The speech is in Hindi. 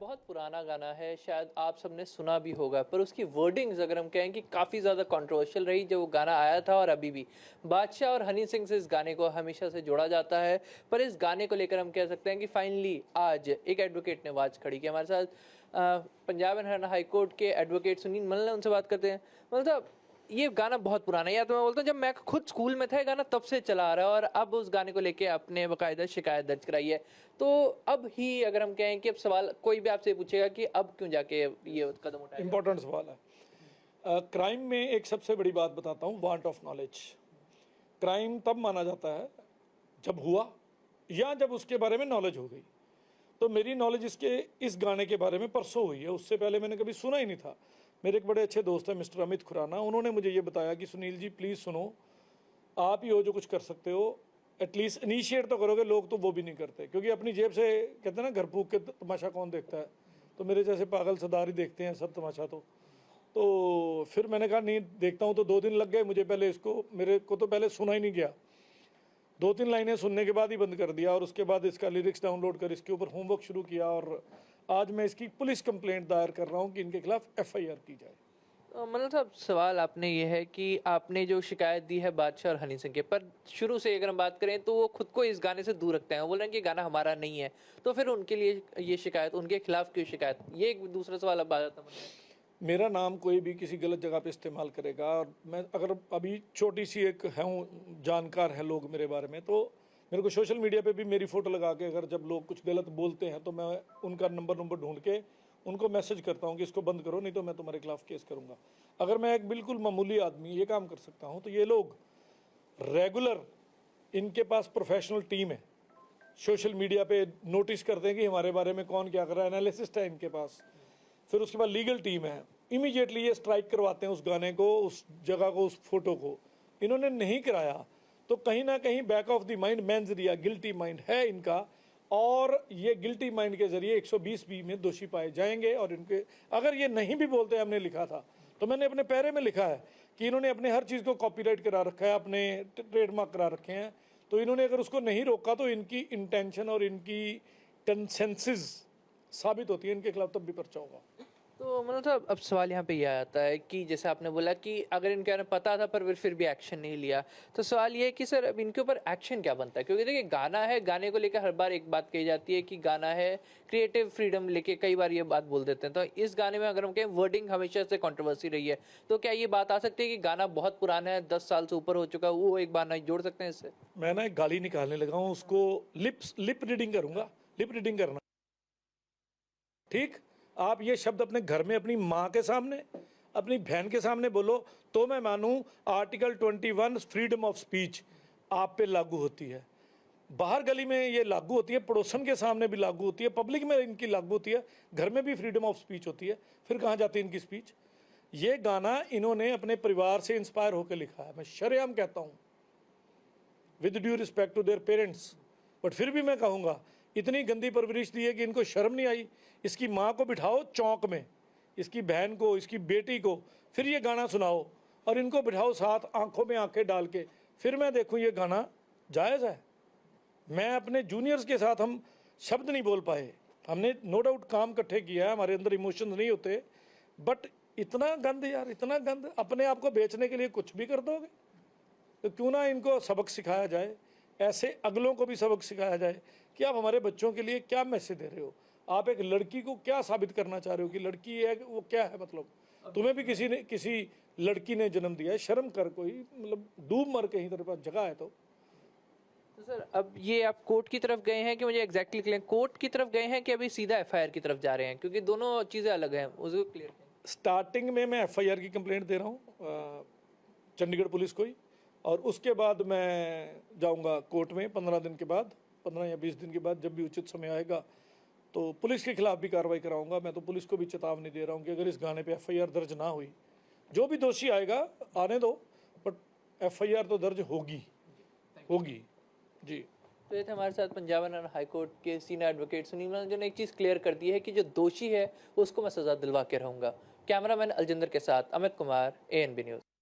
बहुत पुराना गाना है, शायद आप सबने सुना भी होगा, पर उसकी वर्डिंग्स अगर हम कहें कि काफ़ी ज़्यादा कंट्रोवर्शियल रही जब वो गाना आया था और अभी भी। बादशाह और हनी सिंह से इस गाने को हमेशा से जोड़ा जाता है, पर इस गाने को लेकर हम कह सकते हैं कि फाइनली आज एक एडवोकेट ने आवाज़ खड़ी की हमारे साथ। Punjab and Haryana high court के एडवोकेट सुनील मल्ल हैं, उनसे बात करते हैं। मतलब ये गाना बहुत पुराना है, या तो मैं बोलता हूँ जब मैं खुद स्कूल में था ये गाना तब से चला आ रहा है, और अब उस गाने को लेके आपने बाकायदा शिकायत दर्ज कराई है। तो अब ही अगर हम कहें कि अब सवाल कोई भी आपसे पूछेगा कि अब क्यों जाके ये कदम उठाया, इम्पोर्टेंट सवाल है। क्राइम में एक सबसे बड़ी बात बताता हूँ, वांट ऑफ नॉलेज। क्राइम तब माना जाता है जब हुआ या जब उसके बारे में नॉलेज हो गई। तो मेरी नॉलेज इस गाने के बारे में परसों हुई है, उससे पहले मैंने कभी सुना ही नहीं था। मेरे एक बड़े अच्छे दोस्त हैं मिस्टर अमित खुराना, उन्होंने मुझे ये बताया कि सुनील जी प्लीज़ सुनो, आप ही हो जो कुछ कर सकते हो, एटलीस्ट इनिशिएट तो करोगे। लोग तो वो भी नहीं करते, क्योंकि अपनी जेब से कहते हैं ना, घर फूक के तमाशा कौन देखता है। तो मेरे जैसे पागल सरदार ही देखते हैं सब तमाशा। तो फिर मैंने कहा नहीं देखता हूँ। तो 2 दिन लग गए मुझे, पहले इसको, मेरे को तो पहले सुना ही नहीं गया। 2-3 लाइनें सुनने के बाद ही बंद कर दिया, और उसके बाद इसका लिरिक्स डाउनलोड कर इसके ऊपर होमवर्क शुरू किया, और आज मैं इसकी पुलिस कंप्लेंट दायर कर रहा हूँ कि इनके खिलाफ FIR की जाए। मतलब साहब सवाल आपने ये है कि आपने जो शिकायत दी है बादशाह और हनी सिंह के, पर शुरू से अगर हम बात करें तो वो खुद को इस गाने से दूर रखते हैं, वो बोल रहे हैं कि गाना हमारा नहीं है, तो फिर उनके लिए ये शिकायत, उनके खिलाफ क्यों शिकायत, ये एक दूसरा सवाल अब आ जाता है। मेरा नाम कोई भी किसी गलत जगह पे इस्तेमाल करेगा, और मैं अगर अभी छोटी सी एक हूँ, जानकार हैं लोग मेरे बारे में, तो मेरे को सोशल मीडिया पे भी मेरी फ़ोटो लगा के अगर जब लोग कुछ गलत बोलते हैं तो मैं उनका नंबर ढूंढ के उनको मैसेज करता हूँ कि इसको बंद करो, नहीं तो मैं तुम्हारे खिलाफ केस करूँगा। अगर मैं एक बिल्कुल मामूली आदमी ये काम कर सकता हूँ, तो ये लोग रेगुलर, इनके पास प्रोफेशनल टीम है, सोशल मीडिया पे नोटिस करते हैं कि हमारे बारे में कौन क्या कर रहा है, एनालिसिस्ट है इनके पास। फिर उसके बाद लीगल टीम है, इमीडिएटली ये स्ट्राइक करवाते हैं उस गाने को, उस जगह को, उस फोटो को। इन्होंने नहीं कराया तो कहीं ना कहीं back of the mind mains Riya guilty mind है इनका, और ये गिल्टी माइंड के जरिए 120B में दोषी पाए जाएंगे। और इनके अगर ये नहीं भी बोलते हमने लिखा था, तो मैंने अपने पैरे में लिखा है कि इन्होंने अपने हर चीज़ को कॉपीराइट करा रखा है, अपने ट्रेडमार्क करा रखे हैं। तो इन्होंने अगर उसको नहीं रोका तो इनकी इंटेंशन और इनकी कंसेंसस साबित होती है, इनके खिलाफ तब भी पर्चा होगा। तो मतलब साहब अब सवाल यहाँ पे ये आता है कि जैसे आपने बोला कि अगर इनके बारे में पता था पर फिर भी एक्शन नहीं लिया, तो सवाल ये है कि सर अब इनके ऊपर एक्शन क्या बनता है, क्योंकि देखिए गाना है, गाने को लेकर हर बार एक बात कही जाती है कि गाना है, क्रिएटिव फ्रीडम लेके कई बार ये बात बोल देते हैं। तो इस गाने में अगर हम कहें वर्डिंग हमेशा से कंट्रोवर्सी रही है, तो क्या ये बात आ सकती है कि गाना बहुत पुराना है, 10 साल से ऊपर हो चुका है, वो एक बार नहीं जोड़ सकते हैं इससे? मैं ना एक गाली निकालने लगा हूँ, उसको लिप रीडिंग करूंगा। लिप रीडिंग करना ठीक। आप ये शब्द अपने घर में अपनी माँ के सामने, अपनी बहन के सामने बोलो तो मैं मानूं आर्टिकल 21 फ्रीडम ऑफ स्पीच आप पे लागू होती है। बाहर गली में ये लागू होती है, पड़ोसन के सामने भी लागू होती है, पब्लिक में इनकी लागू होती है, घर में भी फ्रीडम ऑफ स्पीच होती है। फिर कहाँ जाती है इनकी स्पीच? ये गाना इन्होंने अपने परिवार से इंस्पायर होकर लिखा है, मैं शरेआम कहता हूँ, with due respect to their parents. But फिर भी मैं कहूँगा, इतनी गंदी परवरिश दी है कि इनको शर्म नहीं आई। इसकी माँ को बिठाओ चौक में, इसकी बहन को, इसकी बेटी को, फिर ये गाना सुनाओ, और इनको बिठाओ साथ, आंखों में आंखें डाल के, फिर मैं देखूँ ये गाना जायज़ है। मैं अपने जूनियर्स के साथ हम शब्द नहीं बोल पाए, हमने नो डाउट काम इकट्ठे किया है, हमारे अंदर इमोशंस नहीं होते, बट इतना गंद यार, इतना गंद, अपने आप को बेचने के लिए कुछ भी कर दोगे। तो क्यों ना इनको सबक सिखाया जाए, ऐसे अगलों को भी सबक सिखाया जाए कि आप हमारे बच्चों के लिए क्या मैसेज दे रहे हो। आप एक लड़की को क्या साबित करना चाह रहे हो कि लड़की है, वो क्या है? मतलब तुम्हें भी किसी लड़की ने जन्म दिया है, शर्म कर, कोई मतलब डूब मर कहीं, तेरे पास जगह है तो सर अब ये आप कोर्ट की तरफ गए हैं कि मुझे एग्जैक्टली क्लियर, कोर्ट की तरफ गए हैं कि अभी सीधा FIR की तरफ जा रहे हैं, क्योंकि दोनों चीज़ें अलग हैं, उसको क्लियर करें। स्टार्टिंग में मैं FIR की कंप्लेंट दे रहा हूँ चंडीगढ़ पुलिस को ही, और उसके बाद मैं जाऊंगा कोर्ट में 15 दिन के बाद, 15 या 20 दिन के बाद, जब भी उचित समय आएगा तो पुलिस के खिलाफ भी कार्रवाई कराऊंगा। मैं तो पुलिस को भी चेतावनी दे रहा हूं कि अगर इस गाने पे FIR दर्ज ना हुई, जो भी दोषी आएगा आने दो, बट FIR तो दर्ज होगी होगी जी। तो ये थे हमारे साथ पंजाब हरियाणा हाई कोर्ट के सीनियर एडवोकेट सुनील मल्ल, ने एक चीज़ क्लियर कर दी है कि जो दोषी है उसको मैं सज़ा दिलवा के रहूँगा। कैमरामैन अलजिंदर के साथ अमित कुमार, ANB न्यूज़।